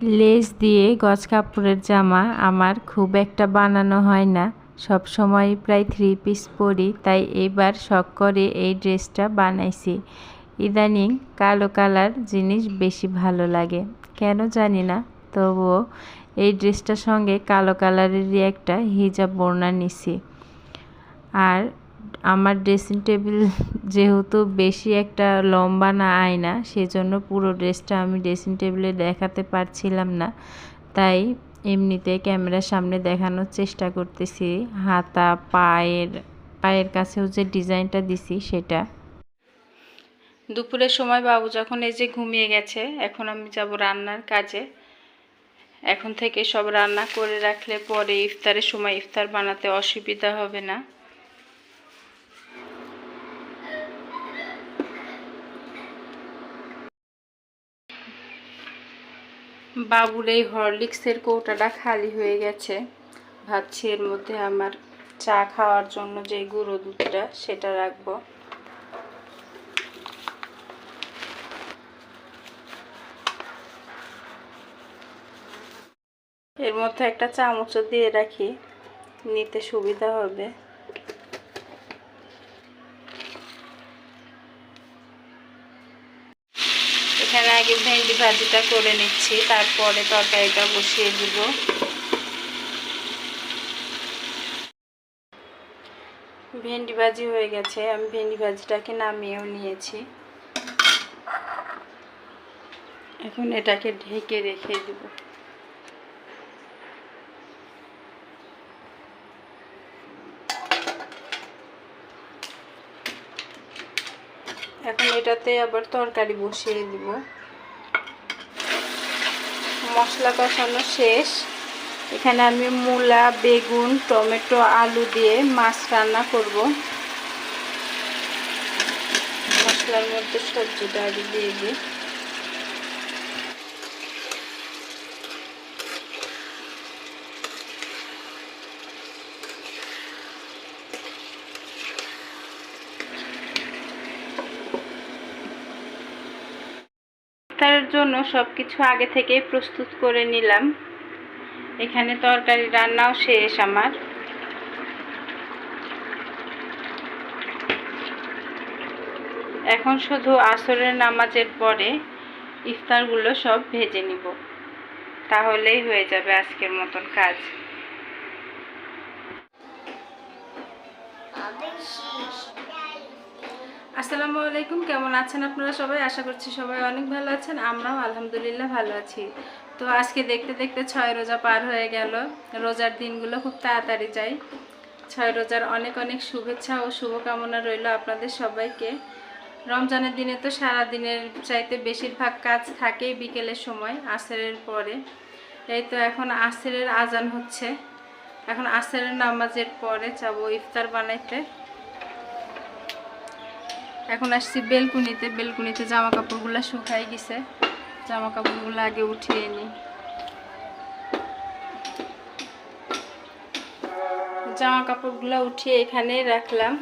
Less দিয়ে গজ কাপড়ের জামা আমার খুব একটা বানানো হয় না, সব সময় প্রায় 3 পিস পরি, তাই এবার শখ করে এই ড্রেসটা বানাইছি। ইদানিং কালো কালার জিনিস বেশি ভালো লাগে, কেন জানি না, তবুও এই ড্রেসটার সঙ্গে কালো কালারেরই একটা হিজাব ওড়না নিছি। আর আমার ড্রেসিং টেবিল যেহেতু বেশি একটা লম্বা না আয়না, সেজন্য পুরো ড্রেসটা আমি ড্রেসিং টেবিলে দেখাতে পারছিলাম না, তাই এমনিতে ক্যামেরার সামনে দেখানোর চেষ্টা করতেছি। হাতা পায়ের কাছেও যে ডিজাইনটা দিছি সেটা। দুপুরের সময় বাবু যখন এই যে ঘুমিয়ে গেছে, এখন আমি যাব রান্নার কাজে। এখন থেকে সব রান্না করে রাখলে পরে ইফতারের সময় ইফতার বানাতে অসুবিধা হবে না। বাবুর এই হরলিক্সের কৌটাটা খালি হয়ে গেছে, ভাবছি এর মধ্যে আমার চা খাওয়ার জন্য যে গুঁড়ো দুধটা সেটা রাখবো। এর মধ্যে একটা চামচও দিয়ে রাখি, নিতে সুবিধা হবে। এখানে আগে ভেন্ডি ভাজিটা করে নিচ্ছি, তারপরে তরকারিটা বসিয়ে দিব। ভেন্ডি ভাজি হয়ে গেছে, আমি ভেন্ডি ভাজিটাকে নামিয়েও নিয়েছি। এখন এটাকে ঢেকে রেখে দিব। এখন এটাতে আবার তরকারি বসিয়ে দিব। মশলা কষানো শেষ। এখানে আমি মূলা, বেগুন, টমেটো, আলু দিয়ে মাছ রান্না করব। মশলার মধ্যে সবজিটা আগে দিয়ে দিই। ইফতারের জন্য সবকিছু আগে থেকেই প্রস্তুত করে নিলাম। এখানে তরকারি রান্নাও শেষ আমার। এখন শুধু আসরের নামাজের পরে ইফতারগুলো সব ভেজে নিব, তাহলেই হয়ে যাবে আজকের মতন কাজ। আসসালামু আলাইকুম, কেমন আছেন আপনারা সবাই? আশা করছি সবাই অনেক ভালো আছেন, আমরাও আলহামদুলিল্লাহ ভালো আছি। তো আজকে দেখতে দেখতে 6 রোজা পার হয়ে গেল। রোজার দিনগুলো খুব তাড়াতাড়ি যায়। 6 রোজার অনেক অনেক শুভেচ্ছা ও শুভকামনা রইল আপনাদের সবাইকে। রমজানের দিনে তো সারা দিনের চাইতে বেশিরভাগ কাজ থাকেই বিকেলের সময়, আসরের পরে। এই তো এখন আসরের আজান হচ্ছে, এখন আসরের নামাজের পরে যাব ইফতার বানাইতে। এখন আসছি বেলকুনিতে জামা কাপড়গুলো শুকাই গেছে, জামা কাপড়গুলো আগে উঠিয়ে নিই। জামা কাপড়গুলো উঠিয়ে এখানেই রাখলাম।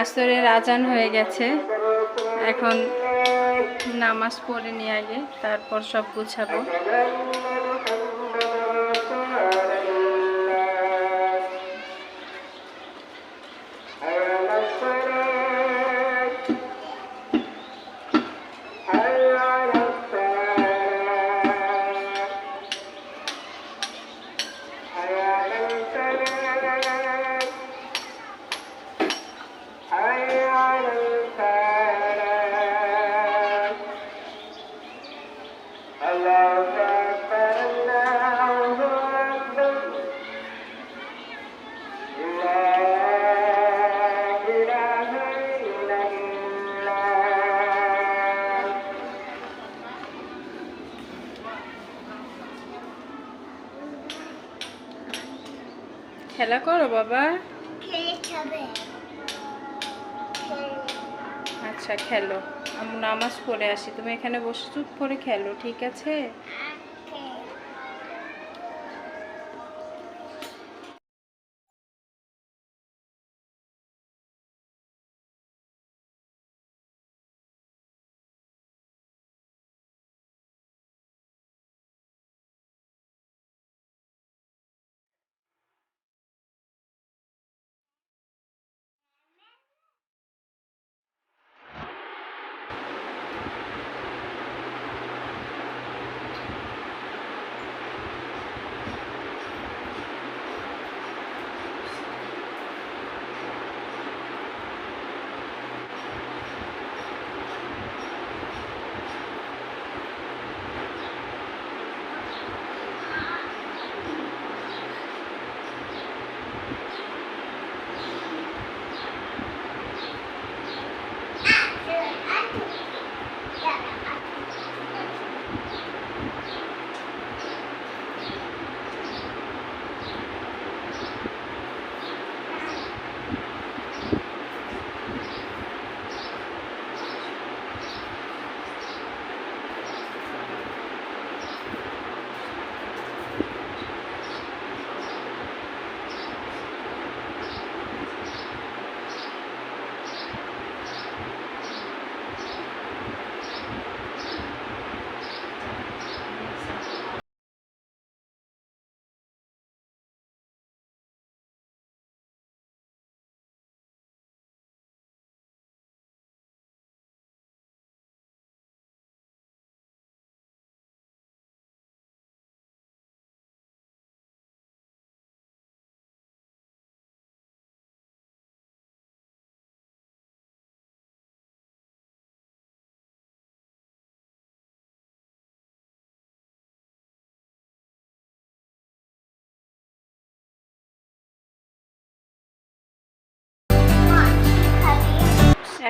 আসরের আজান হয়ে গেছে, এখন নামাজ পড়ে নিয়ে আগে, তারপর সব গুছাবো। খেলা করো বাবা, আচ্ছা খেলো। আমি নামাজ পড়ে আসি, তুমি এখানে বসে চুপ করে খেলো, ঠিক আছে?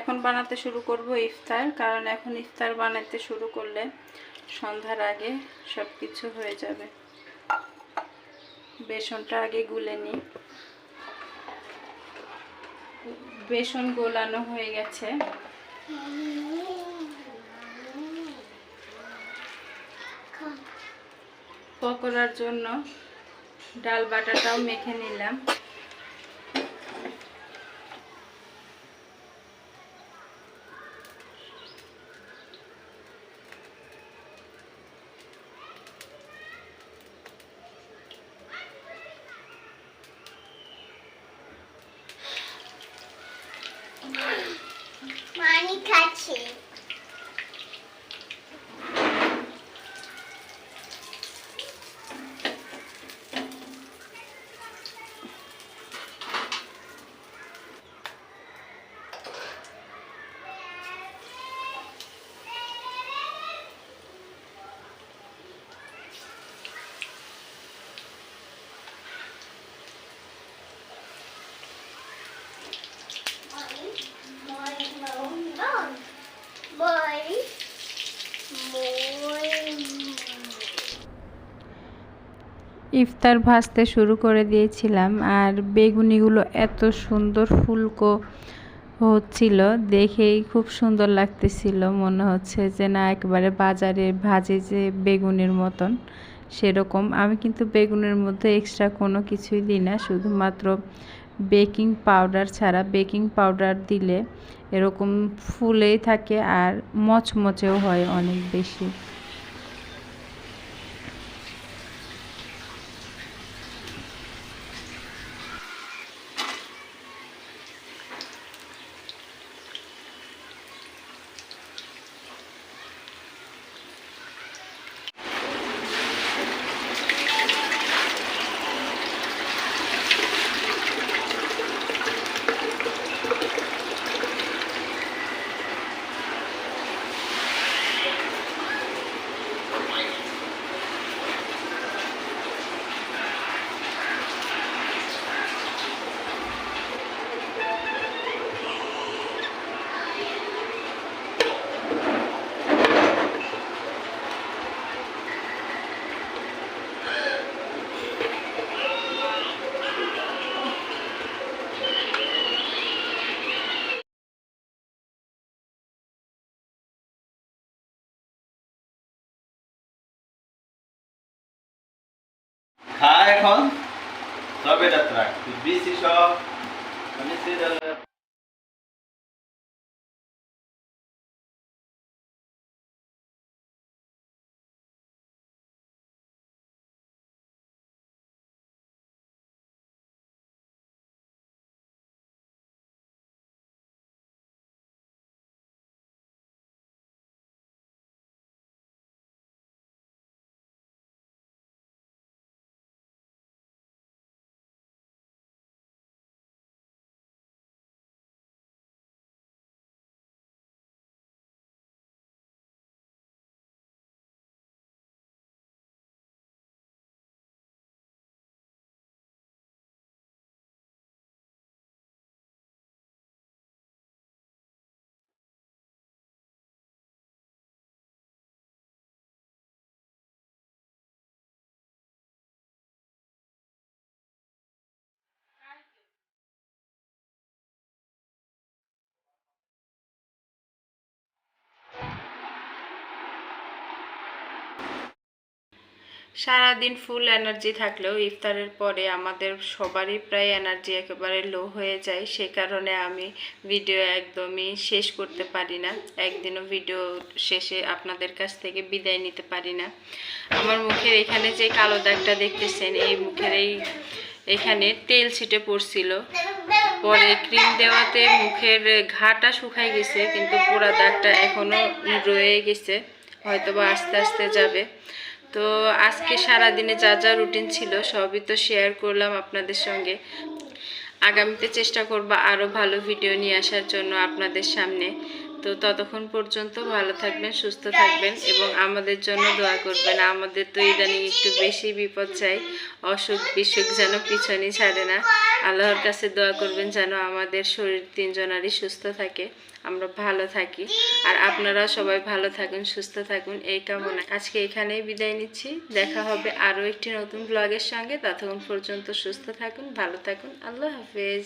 এখন বানাতে শুরু করব ইফতার, কারণ এখন ইফতার বানাতে শুরু করলে সন্ধ্যার আগে সব কিছু হয়ে যাবে। বেসনটা আগে গুলে নিই। বেসন গোলানো হয়ে গেছে। পকোড়ার জন্য ডাল বাটাটাও মেখে নিলাম। পানি খাচ্ছি। ইফতার ভাজতে শুরু করে দিয়েছিলাম, আর বেগুনিগুলো এত সুন্দর ফুলকো হচ্ছিল, দেখেই খুব সুন্দর লাগতেছিল। মনে হচ্ছে যে না একেবারে বাজারে ভাজে যে বেগুনের মতন সেরকম। আমি কিন্তু বেগুনের মধ্যে এক্সট্রা কোনো কিছুই দিই না, শুধুমাত্র বেকিং পাউডার ছাড়া। বেকিং পাউডার দিলে এরকম ফুলেই থাকে আর মচমচেও হয় অনেক বেশি। খা এখন তবে যাত্রা বিসি সব সারাদিন ফুল এনার্জি থাকলেও ইফতারের পরে আমাদের সবারই প্রায় এনার্জি একেবারে লো হয়ে যায়। সে কারণে আমি ভিডিও একদমই শেষ করতে পারি না, একদিনও ভিডিও শেষে আপনাদের কাছ থেকে বিদায় নিতে পারি না। আমার মুখের এখানে যে কালো দাগটা দেখতেছেন, এই মুখের এখানে তেল ছিটে পড়ছিল, পরে ক্রিম দেওয়াতে মুখের ঘাটা শুকায় গেছে, কিন্তু পুরা দাগটা এখনো রয়ে গেছে, হয়তোবা আস্তে আস্তে যাবে। তো আজকে সারাদিনে যা যা রুটিন ছিল সবই তো শেয়ার করলাম আপনাদের সঙ্গে। আগামীতে চেষ্টা করব আরও ভালো ভিডিও নিয়ে আসার জন্য আপনাদের সামনে। তো ততক্ষণ পর্যন্ত ভালো থাকবেন, সুস্থ থাকবেন এবং আমাদের জন্য দোয়া করবেন। আমাদের তো ইদানিং একটু বেশি বিপদ চাই, অসুখ বিসুখ যেন পিছনে ছাড়ে না। আল্লাহর কাছে দোয়া করবেন যেন আমাদের শরীর তিনজনারই সুস্থ থাকে, আমরা ভালো থাকি। আর আপনারা সবাই ভালো থাকুন, সুস্থ থাকুন এই কামনা। আজকে এখানেই বিদায় নিচ্ছি, দেখা হবে আরও একটি নতুন ব্লগের সঙ্গে। ততক্ষণ পর্যন্ত সুস্থ থাকুন, ভালো থাকুন, আল্লাহ হাফেজ।